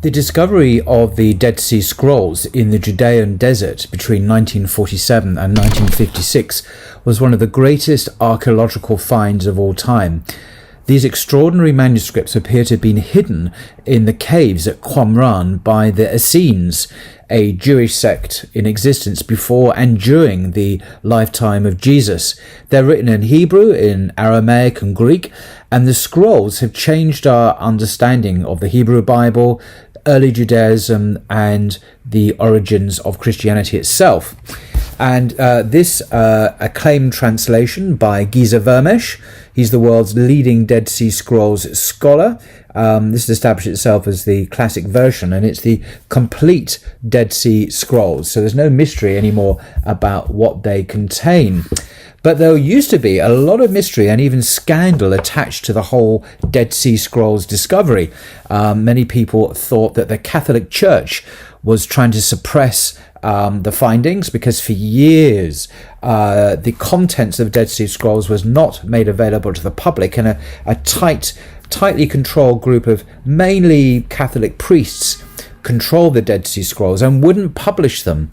The discovery of the Dead Sea Scrolls in the Judean desert between 1947 and 1956 was one of the greatest archaeological finds of all time. These extraordinary manuscripts appear to have been hidden in the caves at Qumran by the Essenes, a Jewish sect in existence before and during the lifetime of Jesus. They're written in Hebrew, in Aramaic and Greek, and the scrolls have changed our understanding of the Hebrew Bible, early Judaism, and the origins of Christianity itself. And this acclaimed translation by Giza Vermesh, he's the world's leading Dead Sea Scrolls scholar. This has established itself as the classic version, and it's the complete Dead Sea Scrolls. So there's no mystery anymore about what they contain. But there used to be a lot of mystery and even scandal attached to the whole Dead Sea Scrolls discovery. Many people thought that the Catholic Church was trying to suppress the findings, because for years the contents of Dead Sea Scrolls was not made available to the public, and a tightly controlled group of mainly Catholic priests controlled the Dead Sea Scrolls and wouldn't publish them.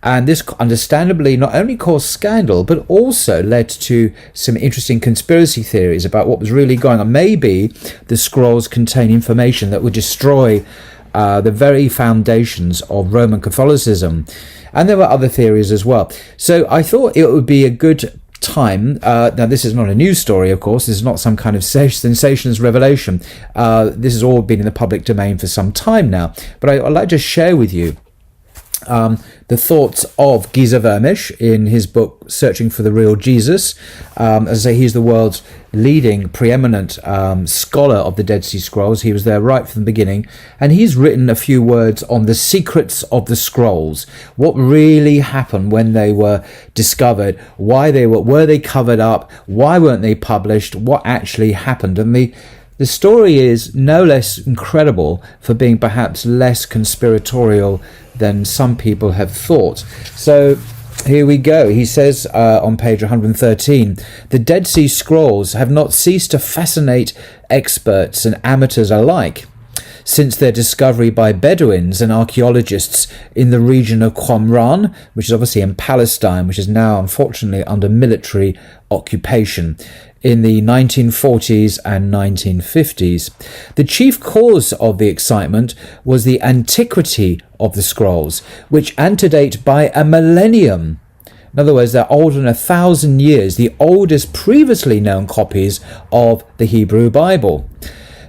And this understandably not only caused scandal, but also led to some interesting conspiracy theories about what was really going on. Maybe the scrolls contain information that would destroy the very foundations of Roman Catholicism. And there were other theories as well. So I thought it would be a good time. Now, this is not a news story, of course. This is not some kind of sensations revelation. This has all been in the public domain for some time now. But I'd like to share with you the thoughts of Giza Vermesh in his book Searching for the Real Jesus. As I say, he's the world's leading preeminent scholar of the Dead Sea Scrolls. He was there right from the beginning, and he's written a few words on the secrets of the scrolls, what really happened when they were discovered, why were they covered up, why weren't they published, what actually happened. And the story is no less incredible for being perhaps less conspiratorial than some people have thought. So here we go. He says on page 113, the Dead Sea Scrolls have not ceased to fascinate experts and amateurs alike since their discovery by Bedouins and archaeologists in the region of Qumran, which is obviously in Palestine, which is now unfortunately under military occupation, in the 1940s and 1950s. The chief cause of the excitement was the antiquity of the scrolls, which antedate by a millennium. In other words, they're older than 1,000 years, the oldest previously known copies of the Hebrew Bible.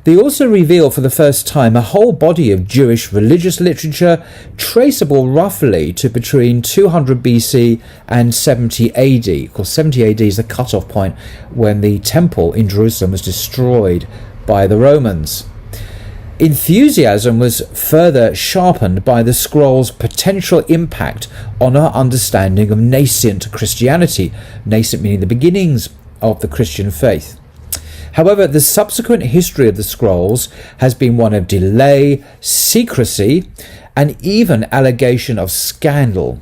They also reveal for the first time a whole body of Jewish religious literature traceable roughly to between 200 BC and 70 AD. Of course, 70 AD is the cutoff point when the temple in Jerusalem was destroyed by the Romans. Enthusiasm was further sharpened by the scroll's potential impact on our understanding of nascent Christianity, nascent meaning the beginnings of the Christian faith. However, the subsequent history of the scrolls has been one of delay, secrecy, and even allegation of scandal.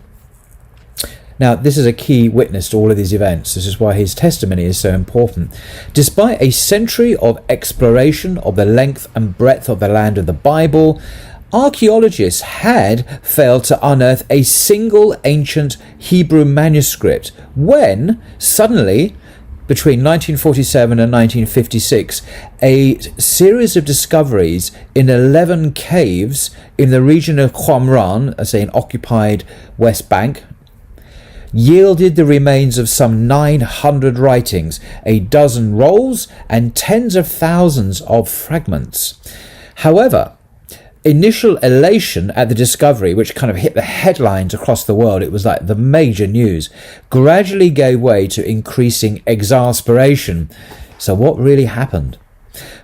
Now, this is a key witness to all of these events. This is why his testimony is so important. Despite a century of exploration of the length and breadth of the land of the Bible, archaeologists had failed to unearth a single ancient Hebrew manuscript when, suddenly, between 1947 and 1956, a series of discoveries in 11 caves in the region of Qumran, an occupied West Bank, yielded the remains of some 900 writings, a dozen rolls, and tens of thousands of fragments. However, initial elation at the discovery, which kind of hit the headlines across the world, it was like the major news, gradually gave way to increasing exasperation. So what really happened?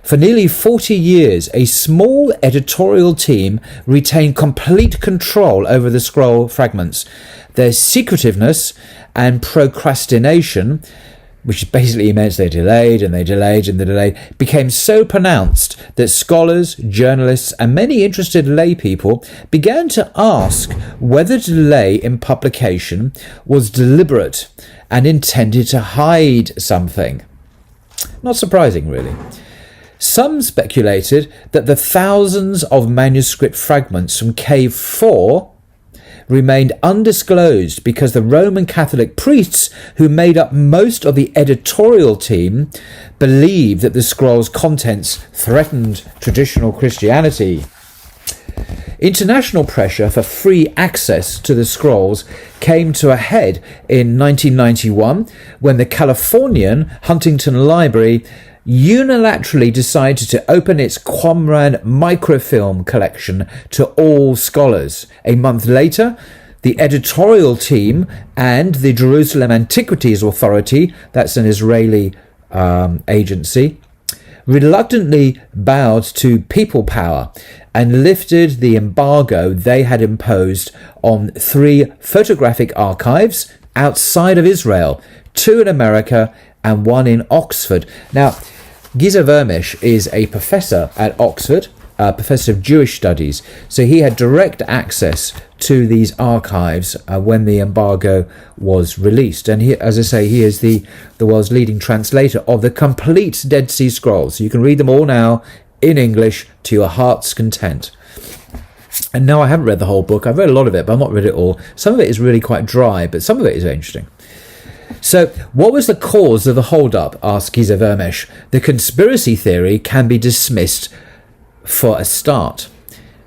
For nearly 40 years, a small editorial team retained complete control over the scroll fragments. Their secretiveness and procrastination, which basically meant they delayed and they delayed and they delayed, became so pronounced that scholars, journalists, and many interested lay people began to ask whether the delay in publication was deliberate and intended to hide something. Not surprising, really. Some speculated that the thousands of manuscript fragments from Cave 4 remained undisclosed because the Roman Catholic priests who made up most of the editorial team believed that the scroll's contents threatened traditional Christianity. International pressure for free access to the scrolls came to a head in 1991 when the Californian Huntington Library unilaterally decided to open its Qumran microfilm collection to all scholars. A month later, the editorial team and the Jerusalem Antiquities Authority, that's an Israeli agency, reluctantly bowed to people power and lifted the embargo they had imposed on 3 photographic archives outside of Israel, 2 in America and 1 in Oxford. Now, Giza Vermish is a professor at Oxford, a professor of Jewish studies, so he had direct access to these archives when the embargo was released. And he, as I say, he is the world's leading translator of the complete Dead Sea Scrolls. So you can read them all now in English to your heart's content. And no, I haven't read the whole book. I've read a lot of it, but I've not read it all. Some of it is really quite dry, but some of it is interesting. So, what was the cause of the hold-up, asked Giza Vermish. The conspiracy theory can be dismissed for a start.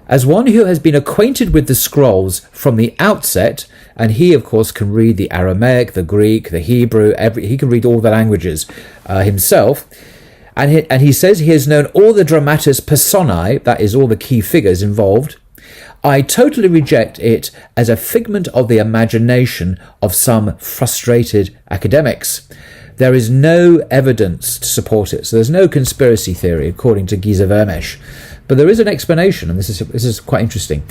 As one who has been acquainted with the scrolls from the outset, and he, of course, can read the Aramaic, the Greek, the Hebrew, he can read all the languages himself, and he says he has known all the dramatis personae, that is, all the key figures involved. I totally reject it as a figment of the imagination of some frustrated academics. There is no evidence to support it, so there's no conspiracy theory, according to Giza Vermish. But there is an explanation, and this is quite interesting.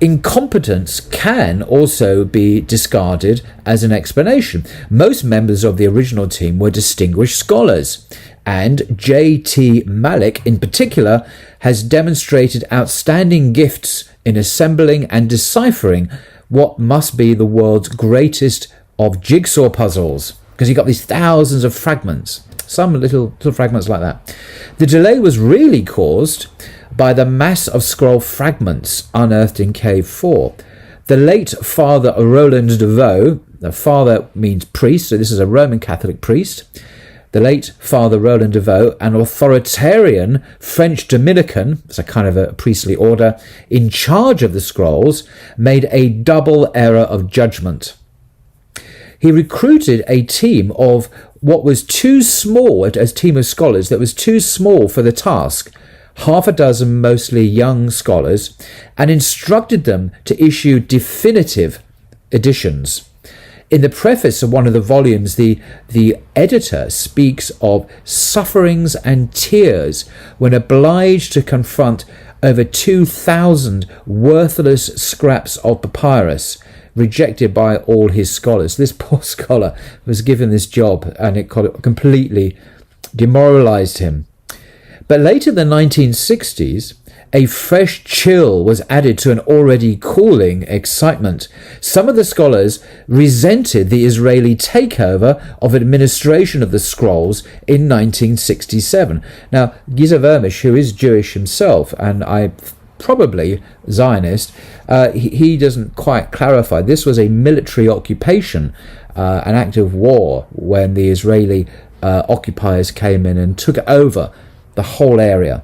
Incompetence can also be discarded as an explanation. Most members of the original team were distinguished scholars, and J.T. Malik, in particular, has demonstrated outstanding gifts in assembling and deciphering what must be the world's greatest of jigsaw puzzles, because you've got these thousands of fragments, some little fragments like that. The delay was really caused by the mass of scroll fragments unearthed in Cave 4. The late Father Roland de Vaux, the father means priest, so this is a Roman Catholic priest. The late Father Roland de Vaux, an authoritarian French Dominican, it's a kind of a priestly order, in charge of the scrolls, made a double error of judgment. He recruited a team of what was too small, a team of scholars that was too small for the task, 6 mostly young scholars, and instructed them to issue definitive editions. In the preface of one of the volumes, the editor speaks of sufferings and tears when obliged to confront over 2,000 worthless scraps of papyrus rejected by all his scholars. This poor scholar was given this job and it completely demoralized him. But later in the 1960s, a fresh chill was added to an already cooling excitement. Some of the scholars resented the Israeli takeover of administration of the scrolls in 1967. Now, Giza Vermish, who is Jewish himself, and probably Zionist, he doesn't quite clarify. This was a military occupation, an act of war, when the Israeli occupiers came in and took over the whole area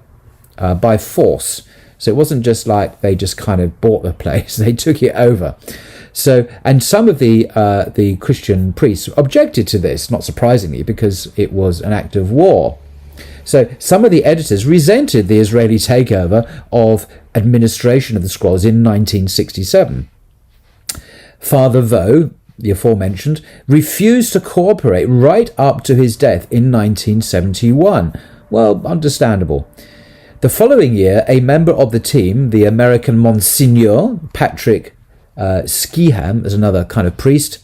by force. So it wasn't just like they just kind of bought the place, they took it over. So, and some of the Christian priests objected to this, not surprisingly, because it was an act of war. So some of the editors resented the Israeli takeover of administration of the scrolls in 1967. Father Vaux, the aforementioned, refused to cooperate right up to his death in 1971. Well, understandable. The following year, a member of the team, the American Monsignor Patrick Skiham, as another kind of priest,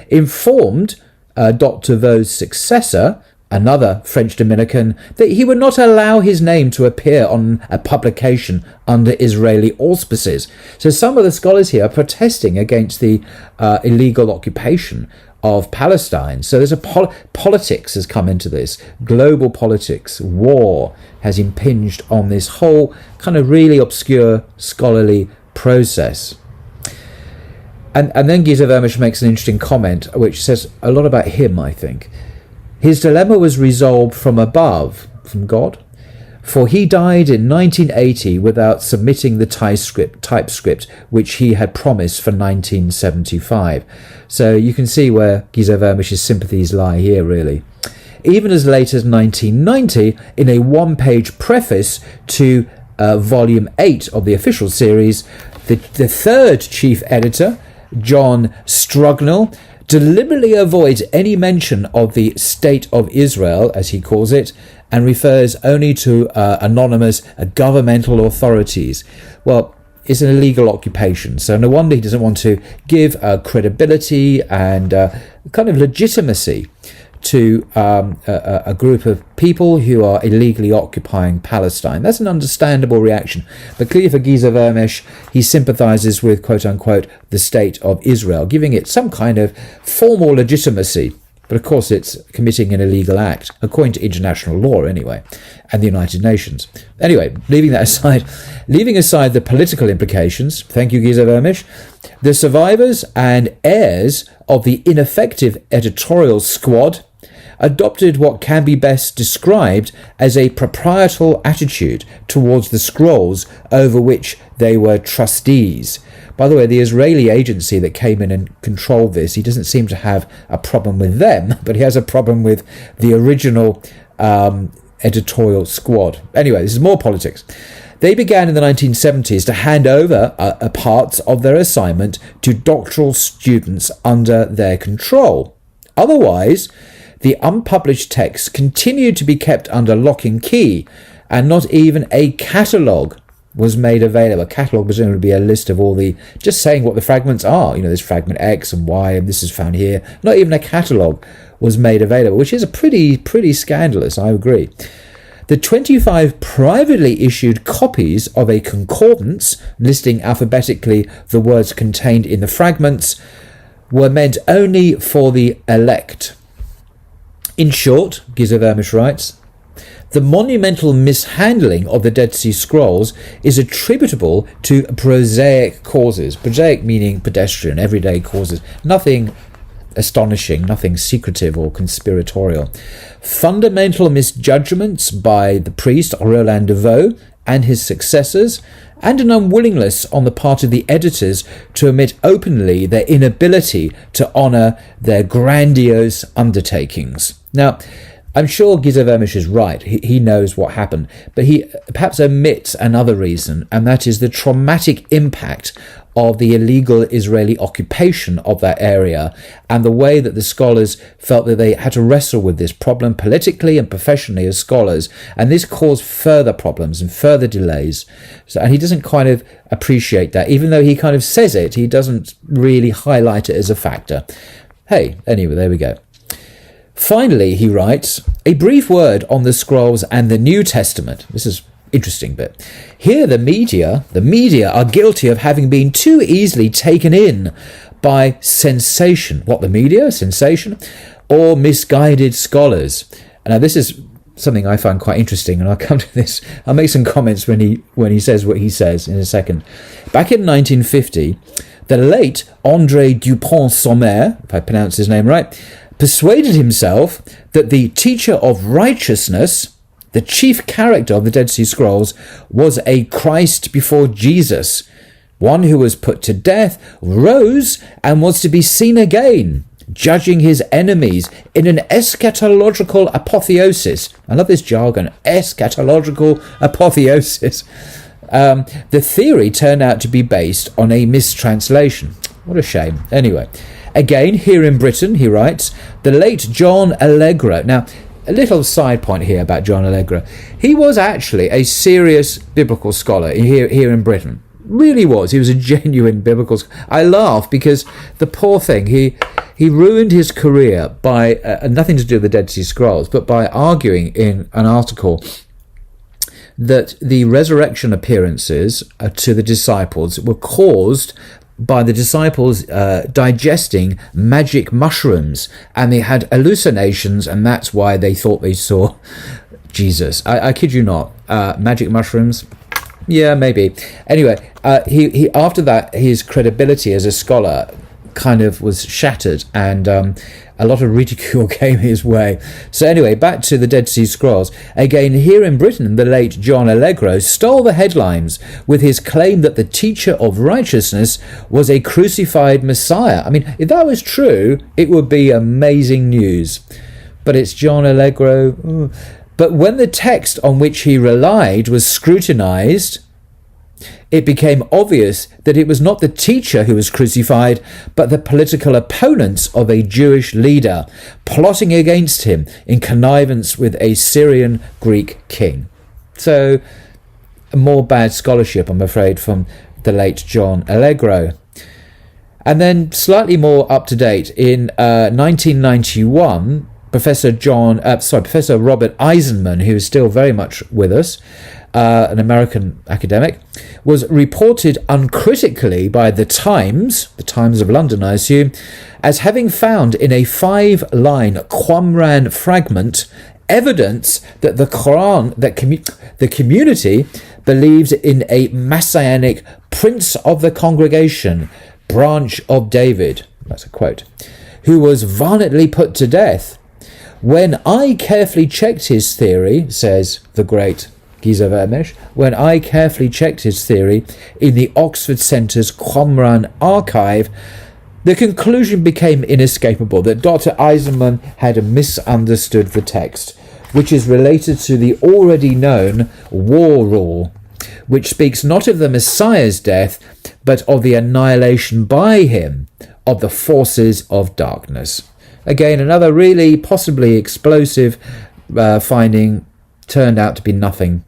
informed Dr. Vaux's successor, another French Dominican, that he would not allow his name to appear on a publication under Israeli auspices. So some of the scholars here are protesting against the illegal occupation of Palestine. So there's politics has come into this. Global politics, war has impinged on this whole kind of really obscure scholarly process. And then Giza Vermish makes an interesting comment, which says a lot about him, I think. His dilemma was resolved from above, from God, for he died in 1980 without submitting the typescript which he had promised for 1975. So you can see where Giza Vermish's sympathies lie here, really. Even as late as 1990, in a one-page preface to Volume 8 of the official series, the third chief editor, John Strugnell, deliberately avoids any mention of the State of Israel, as he calls it, and refers only to anonymous governmental authorities. Well, it's an illegal occupation, so no wonder he doesn't want to give credibility and kind of legitimacy to a group of people who are illegally occupying Palestine. That's an understandable reaction. But clearly for Giza Vermish, he sympathises with, quote-unquote, the State of Israel, giving it some kind of formal legitimacy. But of course it's committing an illegal act, according to international law anyway, and the United Nations. Anyway, leaving aside the political implications, thank you Giza Vermish, the survivors and heirs of the ineffective editorial squad adopted what can be best described as a proprietorial attitude towards the scrolls over which they were trustees. By the way, the Israeli agency that came in and controlled this, he doesn't seem to have a problem with them, but he has a problem with the original editorial squad. Anyway, this is more politics. They began in the 1970s to hand over parts of their assignment to doctoral students under their control. Otherwise, the unpublished texts continued to be kept under lock and key, and not even a catalogue was made available. A catalogue presumably would be a list of all the, just saying what the fragments are. You know, there's fragment X and Y, and this is found here. Not even a catalogue was made available, which is a pretty scandalous, I agree. The 25 privately issued copies of a concordance listing alphabetically the words contained in the fragments were meant only for the elect. In short, Giza Vermish writes, the monumental mishandling of the Dead Sea Scrolls is attributable to prosaic causes. Prosaic meaning pedestrian, everyday causes. Nothing astonishing, nothing secretive or conspiratorial. Fundamental misjudgments by the priest Roland de Vaux and his successors, and an unwillingness on the part of the editors to admit openly their inability to honour their grandiose undertakings. Now, I'm sure Giza Vermish is right. He knows what happened, but he perhaps omits another reason, and that is the traumatic impact of the illegal Israeli occupation of that area and the way that the scholars felt that they had to wrestle with this problem politically and professionally as scholars, and this caused further problems and further delays. And he doesn't kind of appreciate that. Even though he kind of says it, he doesn't really highlight it as a factor. Hey, anyway, there we go. Finally, he writes, a brief word on the scrolls and the New Testament. This is interesting bit. Here the media are guilty of having been too easily taken in by sensation. What, the media? Sensation? Or misguided scholars. Now this is something I find quite interesting, and I'll come to this. I'll make some comments when he says what he says in a second. Back in 1950, the late André Dupont-Sommer, if I pronounce his name right, persuaded himself that the teacher of righteousness, the chief character of the Dead Sea Scrolls, was a Christ before Jesus, one who was put to death, rose, and was to be seen again, judging his enemies in an eschatological apotheosis. I love this jargon, eschatological apotheosis. The theory turned out to be based on a mistranslation. What a shame. Anyway, again, here in Britain, he writes, the late John Allegra. Now, a little side point here about John Allegra. He was actually a serious biblical scholar here in Britain. Really was. He was a genuine biblical scholar. I laugh because the poor thing, he ruined his career by, nothing to do with the Dead Sea Scrolls, but by arguing in an article that the resurrection appearances to the disciples were caused by the disciples digesting magic mushrooms, and they had hallucinations, and that's why they thought they saw Jesus. I kid you not. Magic mushrooms? Yeah, maybe. Anyway, he after that, his credibility as a scholar kind of was shattered, and a lot of ridicule came his way. So anyway, back to the Dead Sea Scrolls. Again, here in Britain, the late John Allegro stole the headlines with his claim that the teacher of righteousness was a crucified Messiah. I mean, if that was true, it would be amazing news. But it's John Allegro. But when the text on which he relied was scrutinized, it became obvious that it was not the teacher who was crucified, but the political opponents of a Jewish leader, plotting against him in connivance with a Syrian Greek king. So, more bad scholarship, I'm afraid, from the late John Allegro. And then, slightly more up to date, in 1991, Professor Robert Eisenman, who is still very much with us, an American academic, was reported uncritically by the Times of London, I assume, as having found in a 5-line Qumran fragment evidence that the Quran, the community believed in a messianic prince of the congregation, branch of David, that's a quote, who was violently put to death. When I carefully checked his theory, says the great Giza Vermesh, when I carefully checked his theory in the Oxford Centre's Qumran archive, the conclusion became inescapable that Dr. Eisenman had misunderstood the text, which is related to the already known war rule, which speaks not of the Messiah's death, but of the annihilation by him of the forces of darkness. Again, another really possibly explosive finding turned out to be nothing.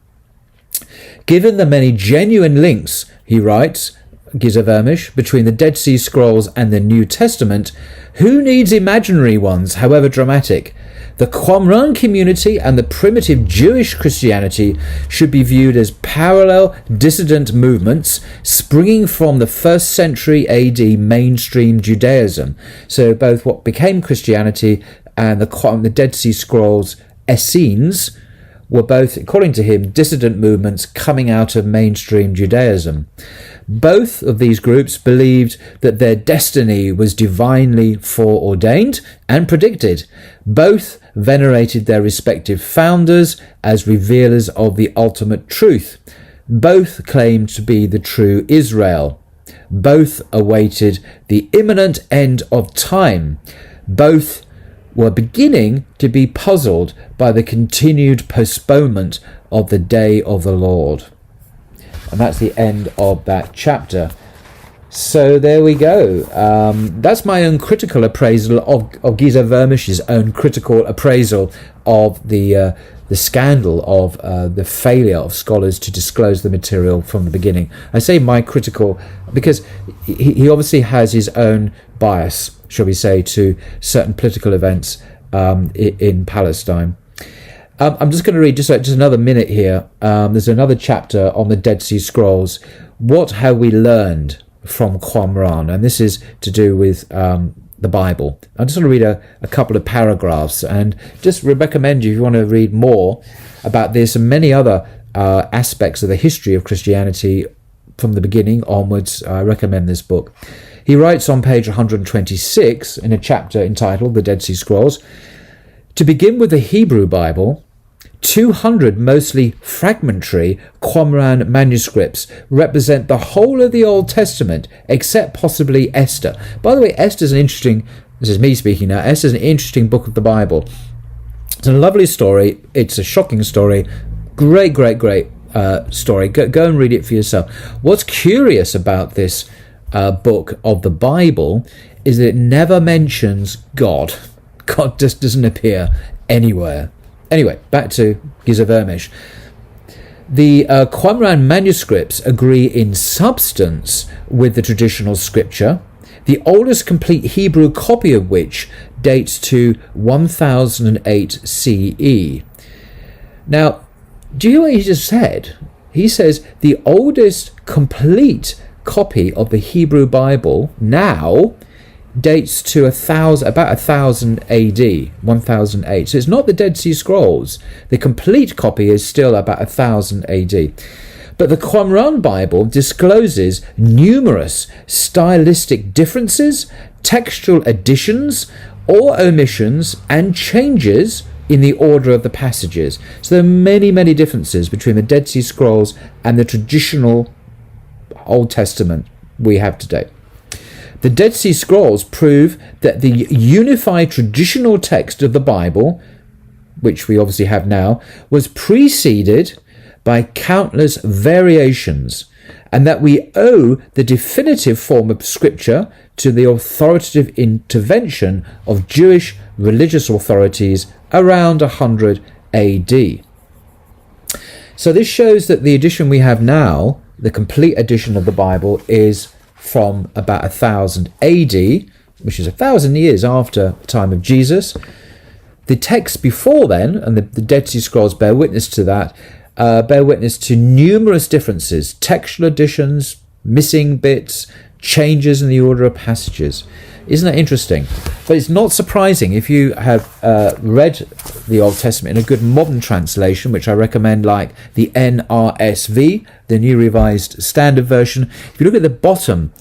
Given the many genuine links, he writes, Giza Vermish, between the Dead Sea Scrolls and the New Testament, who needs imaginary ones, however dramatic? The Qumran community and the primitive Jewish Christianity should be viewed as parallel dissident movements springing from the 1st century AD mainstream Judaism. So both what became Christianity and the Dead Sea Scrolls Essenes were both, according to him, dissident movements coming out of mainstream Judaism. Both of these groups believed that their destiny was divinely foreordained and predicted. Both venerated their respective founders as revealers of the ultimate truth. Both claimed to be the true Israel. Both awaited the imminent end of time. Both were beginning to be puzzled by the continued postponement of the day of the Lord. And that's the end of that chapter. So there we go. That's my own critical appraisal of Giza Vermish's own critical appraisal of the scandal of the failure of scholars to disclose the material from the beginning. I say my critical because he obviously has his own bias, shall we say, to certain political events in Palestine. I'm just going to read just another minute here. There's another chapter on the Dead Sea Scrolls. What have we learned from Qumran? And this is to do with the Bible. I just want to read a couple of paragraphs and just recommend you, if you want to read more about this and many other aspects of the history of Christianity from the beginning onwards, I recommend this book. He writes on page 126 in a chapter entitled The Dead Sea Scrolls, to begin with the Hebrew Bible, 200 mostly fragmentary Qumran manuscripts represent the whole of the Old Testament, except possibly Esther. By the way, Esther's an interesting, this is me speaking now, Esther's an interesting book of the Bible. It's a lovely story, it's a shocking story, great story. Go and read it for yourself. What's curious about this book of the Bible is that it never mentions God. God just doesn't appear anywhere. Anyway, back to Giza Vermish. The Qumran manuscripts agree in substance with the traditional scripture, the oldest complete Hebrew copy of which dates to 1008 CE. Now, do you hear what he just said? He says the oldest complete copy of the Hebrew Bible now dates to about 1000 AD, 1008. So it's not the Dead Sea Scrolls. The complete copy is still about 1000 AD. But the Qumran Bible discloses numerous stylistic differences, textual additions or omissions, and changes in the order of the passages. So there are many, many differences between the Dead Sea Scrolls and the traditional Old Testament we have today. The Dead Sea Scrolls prove that the unified traditional text of the Bible, which we obviously have now, was preceded by countless variations, and that we owe the definitive form of Scripture to the authoritative intervention of Jewish religious authorities around 100 AD. So this shows that the edition we have now, the complete edition of the Bible, is from about 1000 AD, which is 1,000 years after the time of Jesus. The texts before then, and the Dead Sea Scrolls bear witness to that, bear witness to numerous differences, textual additions, missing bits, changes in the order of passages. Isn't that interesting? But it's not surprising if you have read the Old Testament in a good modern translation, which I recommend, like the NRSV, the New Revised Standard Version. If you look at the bottom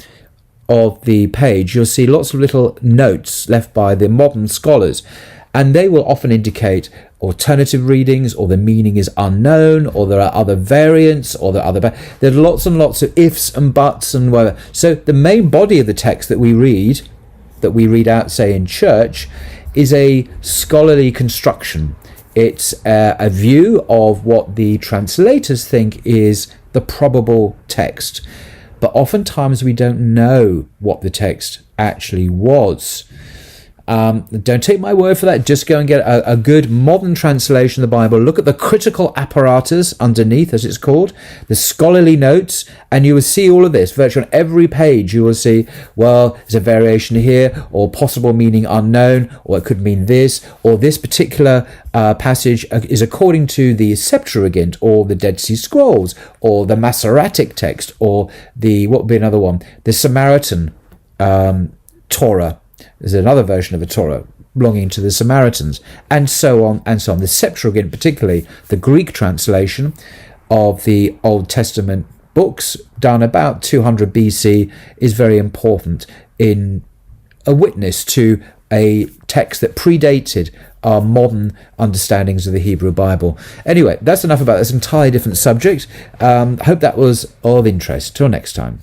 of the page, you'll see lots of little notes left by the modern scholars, and they will often indicate alternative readings, or the meaning is unknown, or there are other variants, or there are lots and lots of ifs and buts and whatever. So the main body of the text that we read out, say, in church, is a scholarly construction. It's a view of what the translators think is the probable text. But oftentimes we don't know what the text actually was. Don't take my word for that. Just go and get a good modern translation of the Bible. Look at the critical apparatus underneath, as it's called, the scholarly notes, and you will see all of this. Virtually on every page you will see, well, there's a variation here, or possible meaning unknown, or it could mean this, or this particular passage is according to the Septuagint, or the Dead Sea Scrolls, or the Masoretic text, or what would be another one? The Samaritan Torah. There's another version of the Torah belonging to the Samaritans, and so on and so on. The Septuagint, particularly the Greek translation of the Old Testament books, done about 200 BC, is very important in a witness to a text that predated our modern understandings of the Hebrew Bible. Anyway, that's enough about this entirely different subject. Hope that was of interest. Till next time.